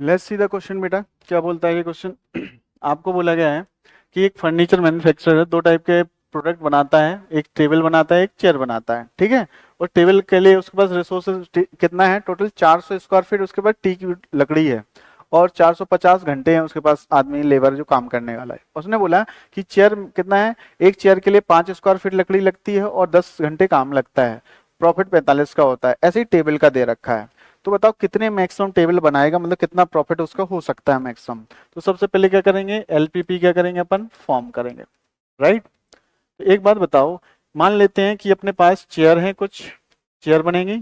Let's see the question बेटा। क्या बोलता है ये क्वेश्चन? आपको बोला गया है कि एक फर्नीचर मैन्युफैक्चरर है, दो टाइप के प्रोडक्ट बनाता है, एक टेबल बनाता है, एक चेयर बनाता है, ठीक है। और टेबल के लिए उसके पास रिसोर्सेज कितना है? टोटल 400 स्क्वायर फीट उसके पास टीक की लकड़ी है, और 450 घंटे हैं उसके पास आदमी लेबर जो काम करने वाला है। उसने बोला कि चेयर कितना है, एक चेयर के लिए 5 स्क्वायर फीट लकड़ी लगती है और 10 घंटे काम लगता है, प्रॉफिट 45 का होता है। ऐसे ही टेबल का दे रखा है। तो बताओ कितने मैक्सिमम टेबल बनाएगा, मतलब कितना प्रॉफिट उसका हो सकता है मैक्सिमम। तो सबसे पहले क्या करेंगे, एलपीपी क्या करेंगे अपन, फॉर्म करेंगे, राइट। तो एक बात बताओ, मान लेते हैं कि अपने पास चेयर है, कुछ चेयर बनेंगी,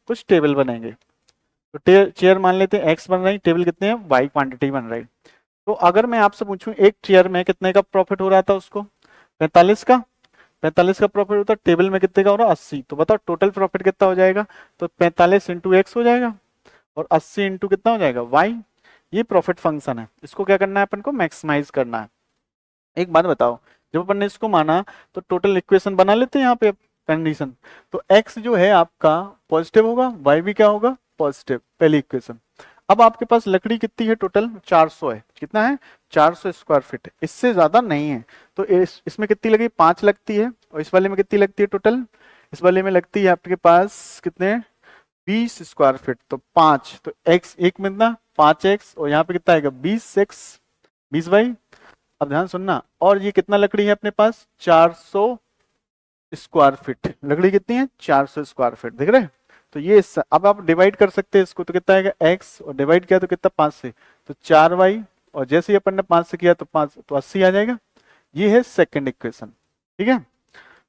कुछ टेबल बनेंगे। तो चेयर मान लेते हैं एक्स बन रही, टेबल कितने हैं, वाई क्वांटिटी बन रही। तो अगर मैं आपसे पूछूं एक चेयर में कितने का प्रॉफिट हो रहा था उसको, 45 का, 45 का प्रॉफिट होता है, टेबल में कितने का हो रहा है, 80। तो बताओ टोटल प्रॉफिट कितना हो जाएगा? तो 45 इंटू एक्स हो जाएगा, और 80 इंटू कितना हो जाएगा, वाई। ये प्रॉफिट फंक्शन है, इसको क्या करना है अपन को, मैक्सिमाइज करना है। एक बात बताओ, जब अपन ने इसको माना तो टोटल इक्वेशन बना लेते हैं यहाँ पे कंडीशन। तो x जो है आपका पॉजिटिव होगा, y भी क्या होगा, पॉजिटिव, पहली इक्वेशन। अब आपके पास लकड़ी कितनी है, टोटल 400 है, कितना है, 400 स्क्वायर फीट, इससे ज्यादा नहीं है। तो इसमें कितनी लगी, 5 लगती है, और इस वाले में कितनी लगती है टोटल, इस वाले में लगती है आपके पास कितने, 20 स्क्वायर फीट। तो 5, तो x एक में कितना, 5x, और यहाँ पे कितना आएगा, 20x, 20y। अब ध्यान सुनना, और ये कितना लकड़ी है अपने पास, 400 स्क्वायर फीट लकड़ी, कितनी है, 400 स्क्वायर फीट, देख रहे हैं। तो ये अब आप डिवाइड कर सकते हैं इसको, तो कितना आएगा x, और डिवाइड किया तो कितना, 5 से, तो 4y, और जैसे ही अपन ने 5 से किया तो 5, तो 80 आ जाएगा। ये है सेकंड इक्वेशन, ठीक है,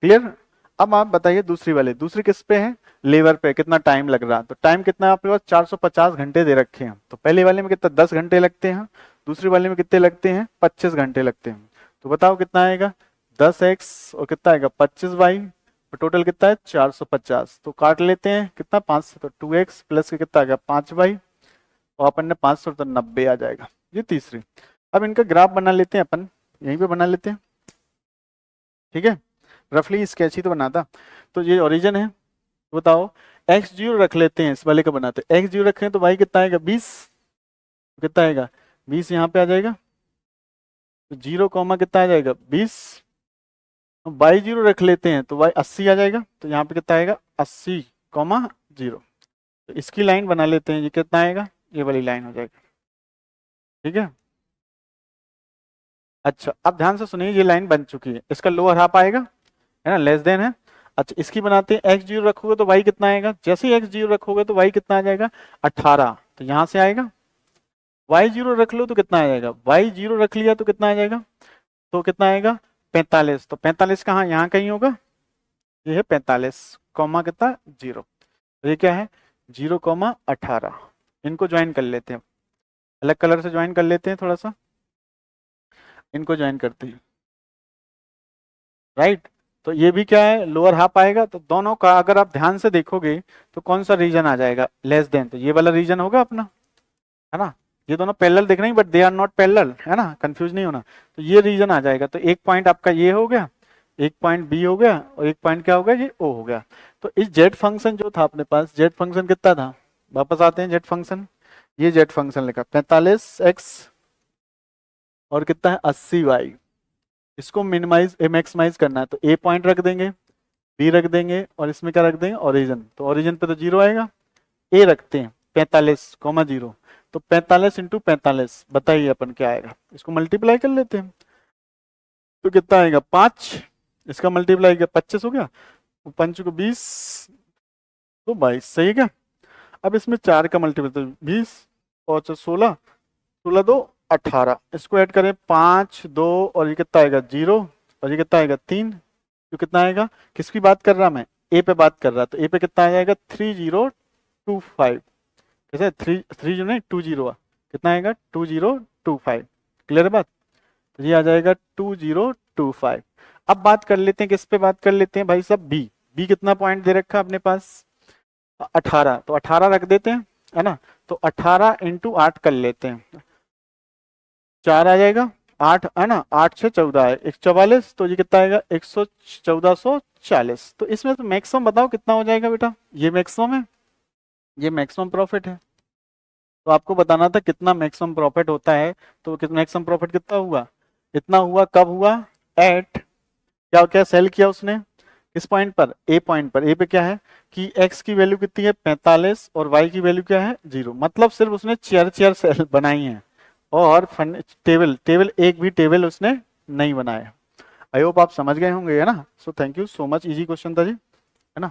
क्लियर। अब आप बताइए दूसरी वाले, दूसरी किस पे है, लेबर पे, कितना टाइम लग रहा है। तो टाइम कितना है आपके पास, 450 घंटे दे रखे हैं। तो पहले वाले में कितना, 10 घंटे लगते हैं, दूसरे वाले में कितने लगते हैं, 25 घंटे लगते हैं। तो बताओ कितना आएगा, 10x, और कितना आएगा, 25y, और टोटल कितना है, 450। तो काट लेते हैं कितना, 5 से, तो 2x प्लस के कितना आएगा, 5y, और अपन ने 500, तो 90 आ जाएगा। ये तीसरी। अब इनका ग्राफ बना लेते हैं अपन, यहीं पे बना लेते हैं, ठीक है। रफली स्केच ही तो बनाता। तो ये ओरिजिन है, तो बताओ एक्स जीरो रख लेते हैं, इस वाले का बनाते हैं, एक्स जीरो रखें तो भाई कितना आएगा, 20, कितना आएगा, 20 यहाँ पे आ जाएगा, तो जीरो कॉमा कितना आ जाएगा, 20। वाई जीरो रख लेते हैं तो वाई 80 आ जाएगा, तो यहाँ पे कितना आएगा, 80 कॉमा 0। तो इसकी लाइन बना लेते हैं, ये कितना आएगा, ये वाली लाइन हो जाएगी, ठीक है। अच्छा अब ध्यान से सुनिए, ये लाइन बन चुकी है, इसका लोअर हाफ आएगा, है ना, लेस देन है। अच्छा इसकी बनाते हैं, एक्स जीरो रखोगे तो वाई कितना आएगा, जैसे ही एक्स जीरो रखोगे तो वाई कितना आ जाएगा, 18। तो यहाँ से आएगा, वाई जीरो रख लो तो कितना आ जाएगा, वाई जीरो रख लिया तो कितना आ जाएगा, तो कितना आएगा, 45। तो 45 कहाँ, यहाँ कहीं होगा, ये है 45 कॉमा कितना, 0। तो ये क्या है, 0,18। इनको ज्वाइन कर लेते हैं, अलग कलर से ज्वाइन कर लेते हैं थोड़ा सा, इनको ज्वाइन करते हैं, राइट। तो ये भी क्या है, लोअर हाफ आएगा। तो दोनों का अगर आप ध्यान से देखोगे तो कौन सा रीजन आ जाएगा, लेस देन, तो ये वाला रीजन होगा अपना, है ना। ये दोनों पैरेलल दिख रहे हैं but they are not parallel, है ना, कंफ्यूज नहीं होना। तो ये रीजन आ जाएगा। तो एक पॉइंट आपका ये हो गया, एक पॉइंट बी हो गया, और एक पॉइंट क्या हो गया, ये ओ हो गया। तो इस जेड फंक्शन जो था अपने पास, जेड फंक्शन कितना था, वापस आते हैं जेड फंक्शन, ये जेड फंक्शन लिखा 45x, और कितना है 80y। इसको मिनिमाइज मैक्सिमाइज करना है, तो ए पॉइंट रख देंगे, बी रख देंगे, और इसमें क्या रख देंगे, ओरिजिन। तो ओरिजिन पे तो 0 आएगा, ए रखते हैं 45,0। तो 45 इंटू 45, बताइए अपन क्या आएगा, इसको मल्टीप्लाई कर लेते हैं, तो कितना आएगा, 5। इसका मल्टीप्लाई किया 25 हो गया, तो 5 को 20, तो 22, सही है क्या। अब इसमें 4 का मल्टीप्लाई, तो 20 और 16, 16 दो 18, इसको ऐड करें 5 2, और ये कितना आएगा 0, और ये कितना आएगा 3। तो कितना आएगा, किसकी बात कर रहा मैं, ए पे बात कर रहा, तो ए पे कितना आ जाएगा 3025। कैसे, 3 नहीं 20, कितना आएगा 2025, क्लियर है बात। तो ये आ जाएगा 2025। अब बात कर लेते हैं, किस पे बात कर लेते हैं भाई साहब, बी। बी कितना पॉइंट दे रखा है अपने पास, 18। तो 18 रख देते हैं, है ना। तो 18 इंटू 8 कर लेते हैं, 4 आ जाएगा, 8 है ना, 8 से 14 है, 144। तो ये कितना आएगा, 1440। तो इसमें तो मैक्सिमम बताओ कितना हो जाएगा बेटा, ये मैक्सिमम है, ये मैक्सिमम प्रॉफिट है, तो आपको बताना था कितना मैक्सिमम प्रॉफिट होता है, तो कितना मैक्सिमम प्रॉफिट कितना हुआ, इतना हुआ, कब हुआ, एट, क्या क्या सेल किया उसने, किस पॉइंट पर, ए पॉइंट पर। ए पे क्या है कि एक्स की वैल्यू कितनी है 45 और वाई की वैल्यू क्या है 0, मतलब सिर्फ उसने चेयर चेयर सेल बनाई है और टेबल टेबल एक भी टेबल उसने नहीं बनाया। आई होप आप समझ गए होंगे, है ना। So thank you so much, easy question था जी, है ना।